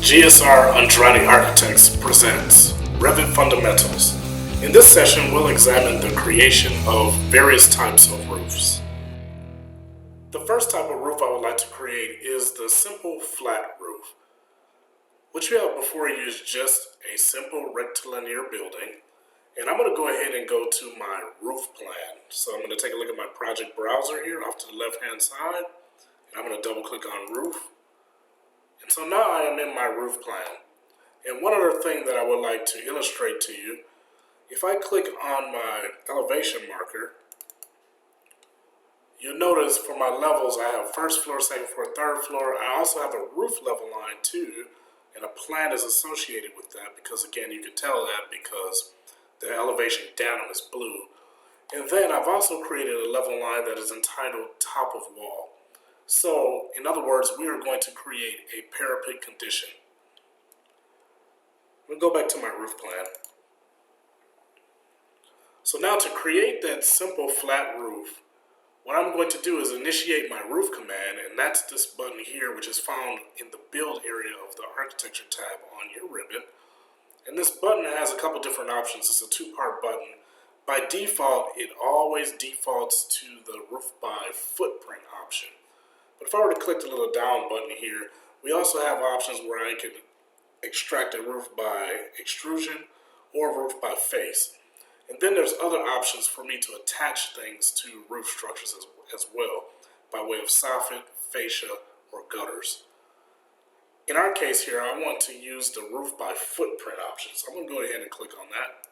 GSR-Andrade Architects presents REVIT Fundamentals. In this session, we'll examine the creation of various types of roofs. The first type of roof I would like to create is the simple flat roof. What you have before you is just a simple rectilinear building, and I'm going to go ahead and go to my roof plan. So I'm going to take a look at my project browser here off to the left hand side, and I'm going to double click on roof. And so now I am in my roof plan. And one other thing that I would like to illustrate to you, if I click on my elevation marker, you'll notice for my levels I have first floor, second floor, third floor. I also have a roof level line too, and a plan is associated with that because, again, you can tell that because the elevation down is blue. And then I've also created a level line that is entitled top of wall. So, in other words, we are going to create a parapet condition. We'll go back to my roof plan. So now to create that simple flat roof, what I'm going to do is initiate my roof command, and that's this button here, which is found in the build area of the architecture tab on your ribbon. And this button has a couple different options. It's a two-part button. By default, it always defaults to the roof by footprint option. But if I were to click the little down button here, we also have options where I can extract a roof by extrusion or roof by face. And then there's other options for me to attach things to roof structures as well, by way of soffit, fascia, or gutters. In our case here, I want to use the roof by footprint option. So I'm going to go ahead and click on that.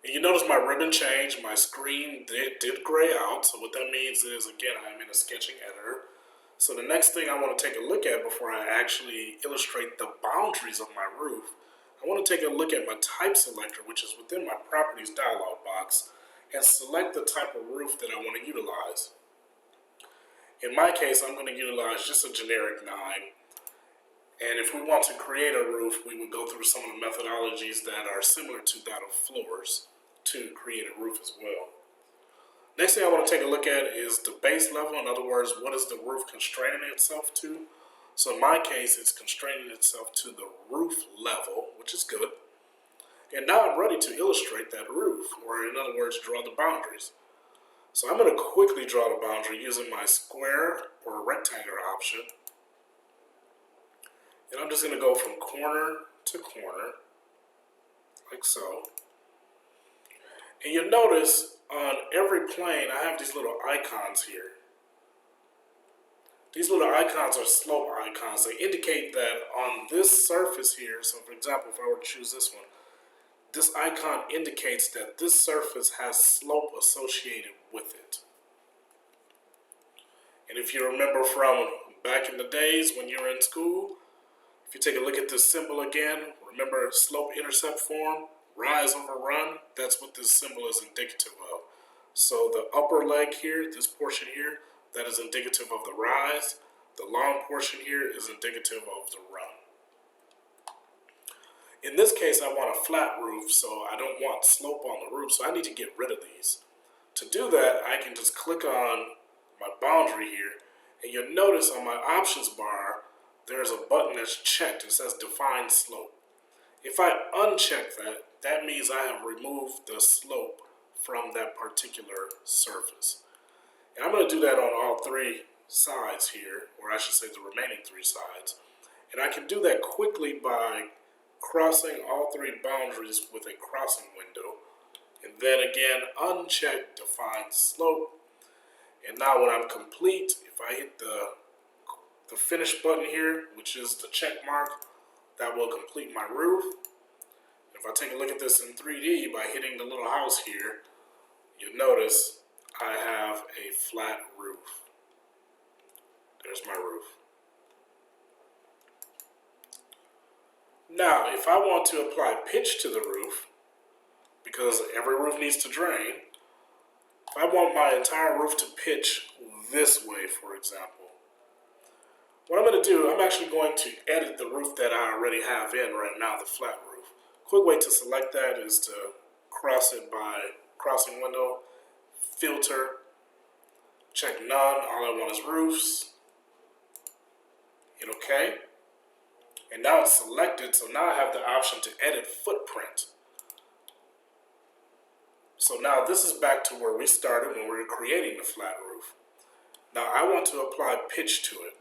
And you notice my ribbon changed, my screen did gray out. So what that means is, again, I'm in a sketching editor. So the next thing I want to take a look at before I actually illustrate the boundaries of my roof, I want to take a look at my type selector, which is within my properties dialog box, and select the type of roof that I want to utilize. In my case, I'm going to utilize just a generic 9. And if we want to create a roof, we would go through some of the methodologies that are similar to that of floors to create a roof as well. Next thing I want to take a look at is the base level. In other words, what is the roof constraining itself to? So in my case, it's constraining itself to the roof level, which is good. And now I'm ready to illustrate that roof, or in other words, draw the boundaries. So I'm going to quickly draw the boundary using my square or rectangular option. And I'm just going to go from corner to corner, like so. And you'll notice on every plane, I have these little icons here. These little icons are slope icons. They indicate that on this surface here, so for example, if I were to choose this one, this icon indicates that this surface has slope associated with it. And if you remember from back in the days when you were in school, if you take a look at this symbol again, remember slope-intercept form, rise over run, that's what this symbol is indicative of. So the upper leg here, this portion here, that is indicative of the rise. The long portion here is indicative of the run. In this case, I want a flat roof, so I don't want slope on the roof, so I need to get rid of these. To do that, I can just click on my boundary here, and you'll notice on my options bar, there's a button that's checked. It says define slope. If I uncheck that, that means I have removed the slope from that particular surface. And I'm going to do that on all 3 sides here, or I should say the remaining 3 sides. And I can do that quickly by crossing all 3 boundaries with a crossing window. And then again, uncheck define slope. And now when I'm complete, if I hit the finish button here, which is the check mark, that will complete my roof. If I take a look at this in 3D by hitting the little house here, you'll notice I have a flat roof. There's my roof. Now, if I want to apply pitch to the roof, because every roof needs to drain, if I want my entire roof to pitch this way, for example, what I'm going to do, I'm actually going to edit the roof that I already have in right now, the flat roof. Quick way to select that is to cross it by crossing window, filter, check none, all I want is roofs, Hit OK. And now it's selected, so now I have the option to edit footprint. So now this is back to where we started when we were creating the flat roof. Now I want to apply pitch to it.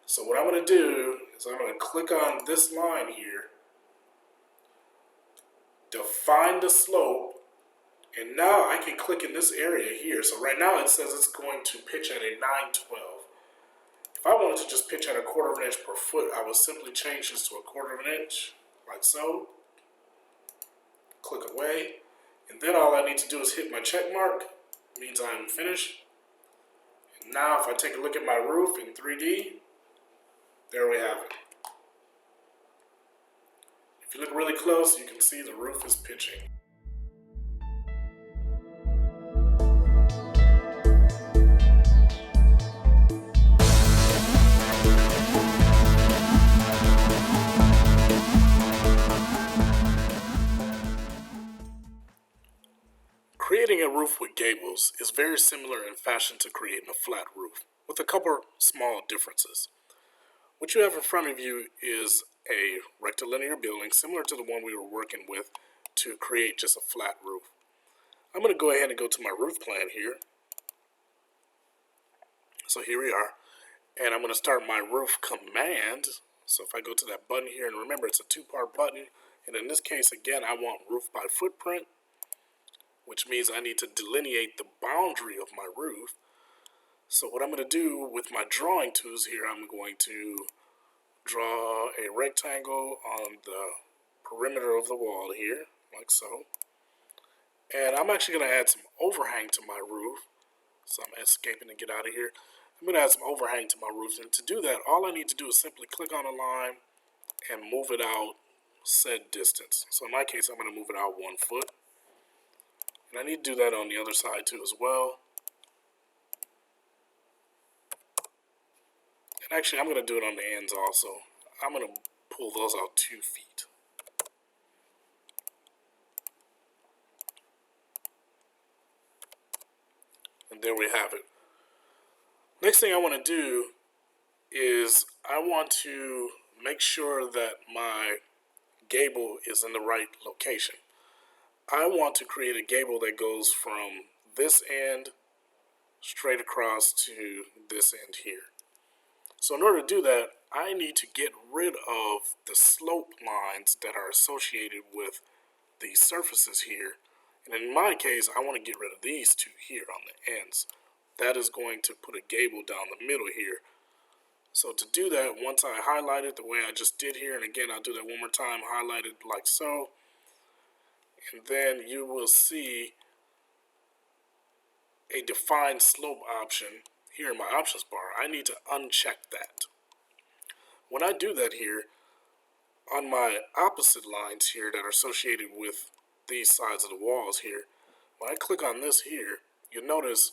So what I'm going to do is I'm going to click on this line here, define the slope, and now I can click in this area here. So right now it says it's going to pitch at a 9/12. If I wanted to just pitch at 1/4 inch per foot, I would simply change this to 1/4 inch, like so. Click away, and then all I need to do is hit my check mark. It means I'm finished. And now if I take a look at my roof in 3D, there we have it. If you look really close, you can see the roof is pitching. Creating a roof with gables is very similar in fashion to creating a flat roof, with a couple small differences. What you have in front of you is a rectilinear building similar to the one we were working with to create just a flat roof. I'm going to go ahead and go to my roof plan here. So here we are, and I'm going to start my roof command. So if I go to that button here, and remember it's a two-part button, and in this case again I want roof by footprint, which means I need to delineate the boundary of my roof. So what I'm going to do with my drawing tools here, I'm going to draw a rectangle on the perimeter of the wall here, like so. And I'm actually going to add some overhang to my roof. So I'm escaping to get out of here. I'm going to add some overhang to my roof. And to do that, all I need to do is simply click on a line and move it out said distance. So in my case, I'm going to move it out 1 foot. And I need to do that on the other side too as well. And actually, I'm going to do it on the ends also. I'm going to pull those out 2 feet. And there we have it. Next thing I want to do is I want to make sure that my gable is in the right location. I want to create a gable that goes from this end straight across to this end here. So in order to do that, I need to get rid of the slope lines that are associated with the surfaces here. And in my case, I want to get rid of these two here on the ends. That is going to put a gable down the middle here. So to do that, once I highlight it the way I just did here, and again, I'll do that one more time, highlight it like so. And then you will see a define slope option here in my options bar. I need to uncheck that. When I do that here, on my opposite lines here that are associated with these sides of the walls here, when I click on this here, you'll notice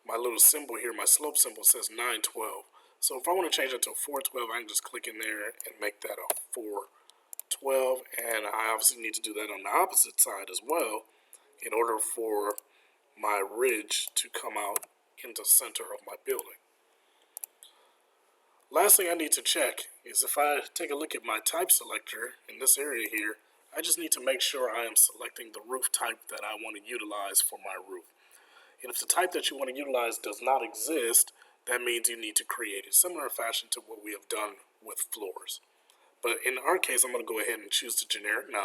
my little symbol here, my slope symbol says 912. So if I want to change it to 412, I can just click in there and make that a 412. And I obviously need to do that on the opposite side as well in order for my ridge to come out in the center of my building. Last thing I need to check is if I take a look at my type selector in this area here, I just need to make sure I am selecting the roof type that I want to utilize for my roof. And if the type that you want to utilize does not exist, that means you need to create it, similar fashion to what we have done with floors. But in our case, I'm going to go ahead and choose the generic 9.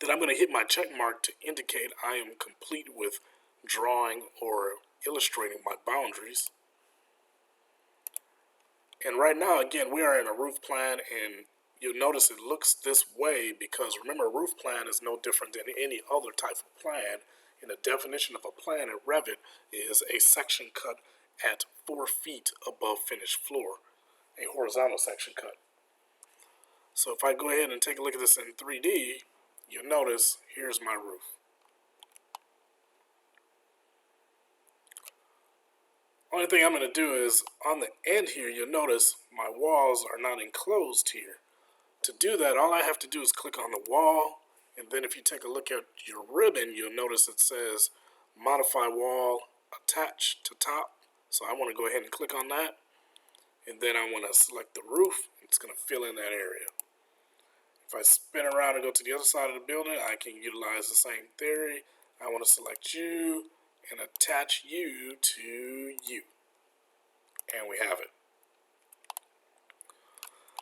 Then I'm going to hit my check mark to indicate I am complete with drawing or illustrating my boundaries. And right now, again, we are in a roof plan, and you'll notice it looks this way because remember, a roof plan is no different than any other type of plan. And the definition of a plan in REVIT is a section cut at 4 feet above finished floor, a horizontal section cut. So if I go ahead and take a look at this in 3D, you'll notice here's my roof. Only thing I'm going to do is on the end here, you'll notice my walls are not enclosed here. To do that, all I have to do is click on the wall, and then if you take a look at your ribbon, you'll notice it says modify wall attach to top. So I want to go ahead and click on that. and then I want to select the roof. It's going to fill in that area. If I spin around and go to the other side of the building, I can utilize the same theory. I want to select you and attach you to you. And we have it.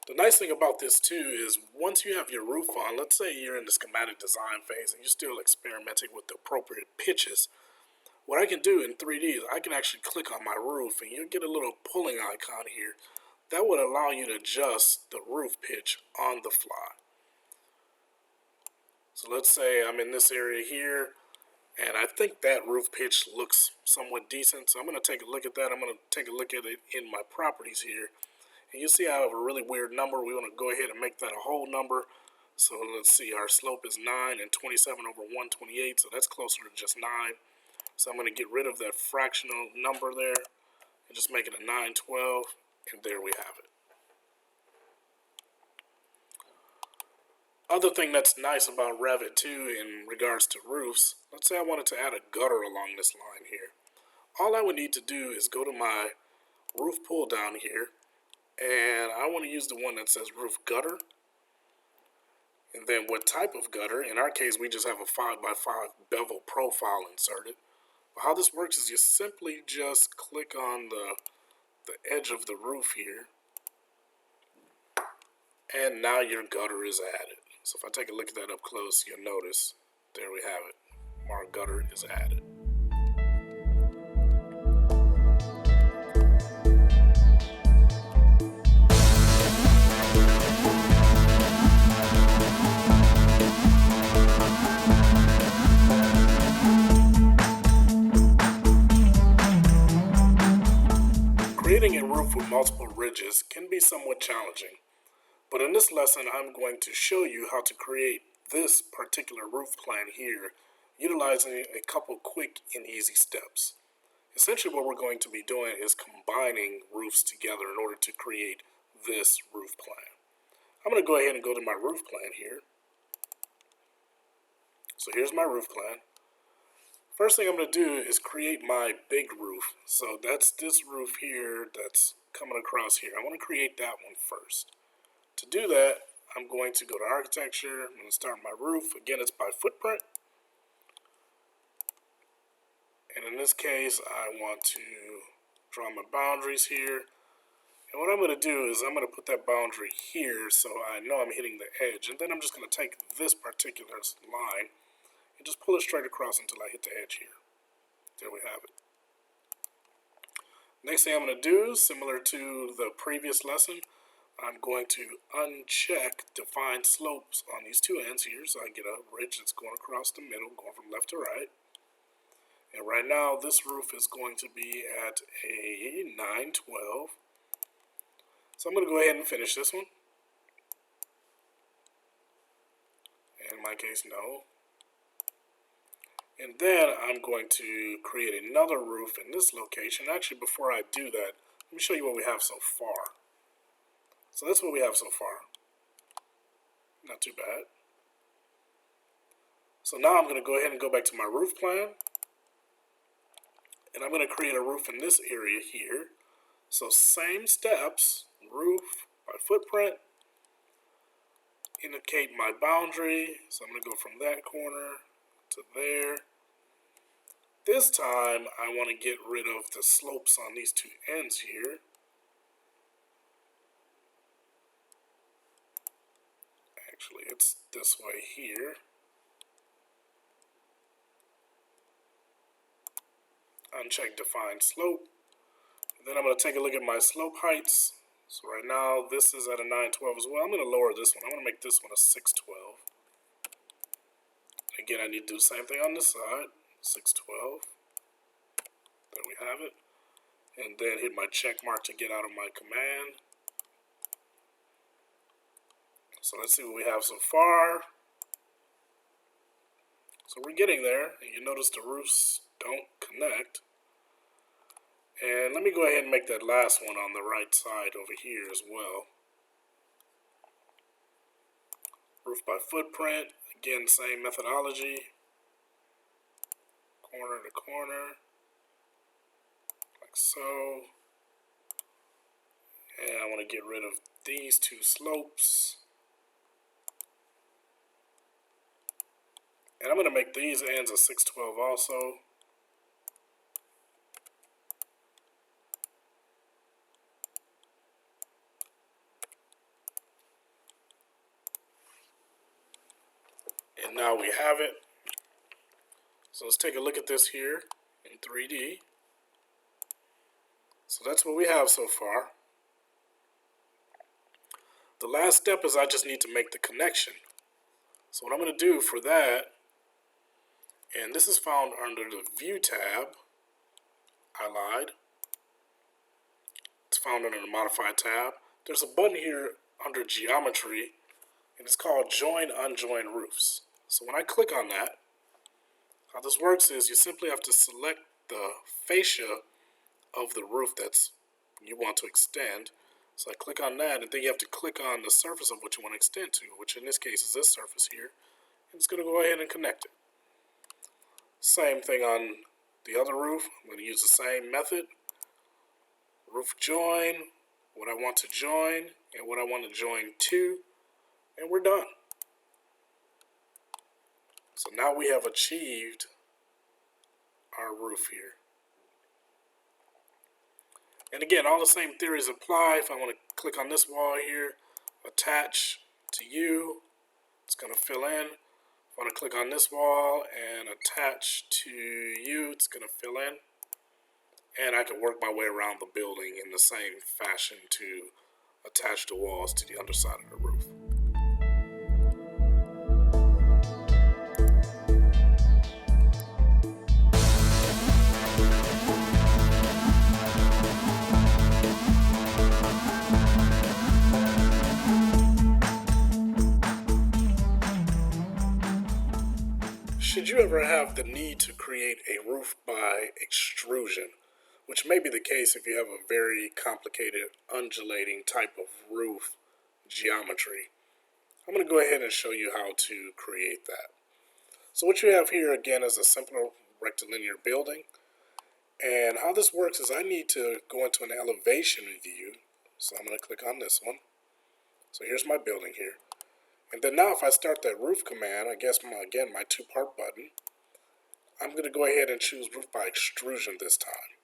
The nice thing about this too is once you have your roof on, let's say you're in the schematic design phase and you're still experimenting with the appropriate pitches, what I can do in 3D is I can actually click on my roof and you'll get a little pulling icon here that would allow you to adjust the roof pitch on the fly. So let's say I'm in this area here and I think that roof pitch looks somewhat decent. So I'm going to take a look at that. I'm going to take a look at it in my properties here. And you see I have a really weird number. We want to go ahead and make that a whole number. So let's see, our slope is 9 and 27 over 128. So that's closer to just 9. So I'm going to get rid of that fractional number there and just make it a 912. And there we have it. Other thing that's nice about REVIT too in regards to roofs, let's say I wanted to add a gutter along this line here. All I would need to do is go to my roof pull down here, and I want to use the one that says roof gutter. And then what type of gutter? In our case, we just have a 5x5 bevel profile inserted. But how this works is you simply just click on the edge of the roof here, and now your gutter is added. So if I take a look at that up close, you'll notice, there we have it. Our gutter is added. Creating a roof with multiple ridges can be somewhat challenging. But in this lesson, I'm going to show you how to create this particular roof plan here, utilizing a couple quick and easy steps. Essentially what we're going to be doing is combining roofs together in order to create this roof plan. I'm going to go ahead and go to my roof plan here. So here's my roof plan. First thing I'm going to do is create my big roof. So that's this roof here that's coming across here. I want to create that one first. To do that, I'm going to go to architecture. I'm going to start my roof. Again, it's by footprint. And in this case, I want to draw my boundaries here. And what I'm going to do is I'm going to put that boundary here so I know I'm hitting the edge. And then I'm just going to take this particular line and just pull it straight across until I hit the edge here. There we have it. Next thing I'm going to do, similar to the previous lesson, I'm going to uncheck define slopes on these two ends here, so I get a ridge that's going across the middle, going from left to right. And right now, this roof is going to be at a 912. So I'm going to go ahead and finish this one. In my case, no. And then I'm going to create another roof in this location. Actually, before I do that, let me show you what we have so far. So that's what we have so far. Not too bad. So now I'm going to go ahead and go back to my roof plan. And I'm going to create a roof in this area here. So same steps, roof by footprint. Indicate my boundary. So I'm going to go from that corner to there. This time I want to get rid of the slopes on these two ends here. Actually, it's this way here. Uncheck define slope. And then I'm going to take a look at my slope heights. So right now this is at a 912 as well. I'm going to lower this one. I'm going to make this one a 612. Again, I need to do the same thing on this side. 612. There we have it. And then hit my check mark to get out of my command. So let's see what we have so far. So we're getting there, and you notice the roofs don't connect. And let me go ahead and make that last one on the right side over here as well. Roof by footprint, again, same methodology. Corner to corner, like so. want to get rid of these two slopes. And I'm going to make these ends a 612 also. And now we have it. So let's take a look at this here in 3D. So that's what we have so far. The last step is I just need to make the connection. So what I'm going to do for that, and this is found under the View tab. I lied. It's found under the Modify tab. There's a button here under Geometry, and it's called Join Unjoin Roofs. So when I click on that, how this works is you simply have to select the fascia of the roof that's you want to extend. So I click on that, and then you have to click on the surface of what you want to extend to, which in this case is this surface here. And it's going to go ahead and connect it. Same thing on the other roof. I'm going to use the same method. Roof join, what I want to join, and what I want to join to, and we're done. So now we have achieved our roof here. And again, all the same theories apply. If I want to click on this wall here, attach to you, it's going to fill in. If I want to click on this wall and attach to you, it's going to fill in. And I can work my way around the building in the same fashion to attach the walls to the underside of the roof. Should you ever have the need to create a roof by extrusion, which may be the case if you have a very complicated undulating type of roof geometry, I'm going to go ahead and show you how to create that. So what you have here again is a simple rectilinear building, and how this works is I need to go into an elevation view. So I'm going to click on this one. So here's my building here. And then now if I start that roof command, I guess again my two-part button, I'm going to go ahead and choose roof by extrusion this time.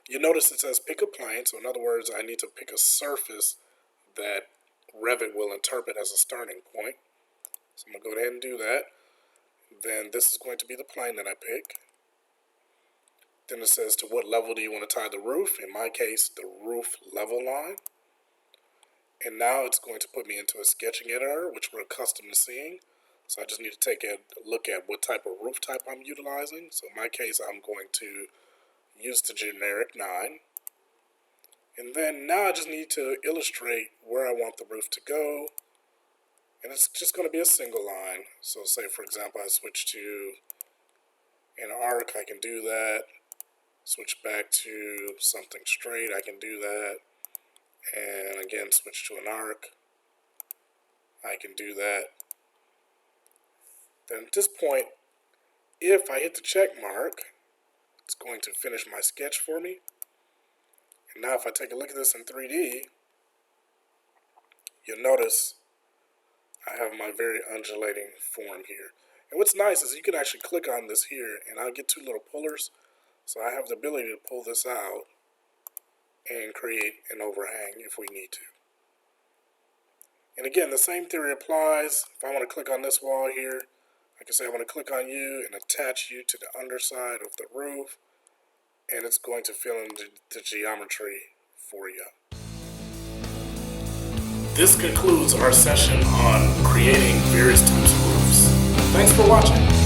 You notice it says pick a plane, so in other words I need to pick a surface that REVIT will interpret as a starting point. So I'm going to go ahead and do that. Then this is going to be the plane that I pick. Then it says to what level do you want to tie the roof? In my case, the roof level line. And now it's going to put me into a sketching editor, which we're accustomed to seeing. So I just need to take a look at what type of roof type I'm utilizing. So in my case, I'm going to use the generic 9. And then now I just need to illustrate where I want the roof to go. And it's just going to be a single line. So say, for example, I switch to an arc, I can do that. Switch back to something straight, I can do that. And again, switch to an arc, I can do that. Then at this point, if I hit the check mark, it's going to finish my sketch for me. And now if I take a look at this in 3D, you'll notice I have my very undulating form here. And what's nice is you can actually click on this here, and I'll get two little pullers. So I have the ability to pull this out and create an overhang if we need to. And again, the same theory applies. If I want to click on this wall here, I can say I want to click on you and attach you to the underside of the roof, and it's going to fill in the geometry for you. This concludes our session on creating various types of roofs. Thanks for watching.